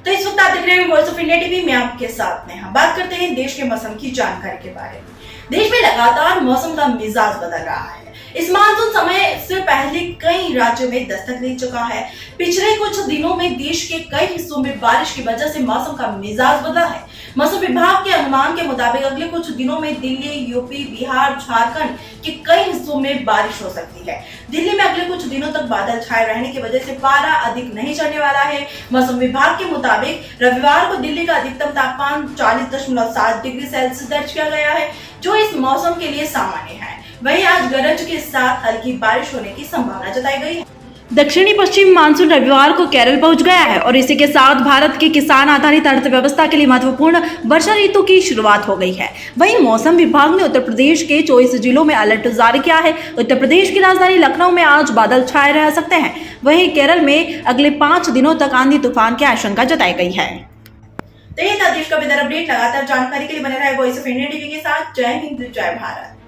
तो इस वक्त आप देख रहे हैं वॉइस ऑफ इंडिया टीवी में आपके साथ में हम बात करते हैं देश के मौसम की जानकारी के बारे में। देश में लगातार मौसम का मिजाज बदल रहा है। इस मानसून समय से पहले कई राज्यों में दस्तक ले चुका है। पिछले कुछ दिनों में देश के कई हिस्सों में बारिश की वजह से मौसम का मिजाज बदला है। मौसम विभाग के अनुमान के मुताबिक अगले कुछ दिनों में दिल्ली, यूपी, बिहार, झारखंड के कई हिस्सों में बारिश हो सकती है। दिल्ली में अगले कुछ दिनों तक बादल छाए रहने की वजह से पारा अधिक नहीं चढ़ने वाला है। मौसम विभाग के मुताबिक रविवार को दिल्ली का अधिकतम तापमान 40.7 डिग्री सेल्सियस दर्ज किया गया है, जो इस मौसम के लिए सामान्य है। वहीं आज गरज के साथ हल्की बारिश होने की संभावना जताई गई है। दक्षिणी पश्चिम मानसून रविवार को केरल पहुंच गया है और इसी के साथ भारत के किसान आधारित अर्थव्यवस्था के लिए महत्वपूर्ण वर्षा ऋतु की शुरुआत हो गई है। वहीं मौसम विभाग ने उत्तर प्रदेश के 24 जिलों में अलर्ट जारी किया है। उत्तर प्रदेश की राजधानी लखनऊ में आज बादल छाए रह सकते हैं। वहीं केरल में अगले 5 दिनों तक आंधी तूफान की आशंका जताई गई है। तो ये था देश का वेदर अपडेट। लगातार जानकारी के लिए बने रहे वॉइस ऑफ इंडिया टीवी के साथ। जय हिंद, जय भारत।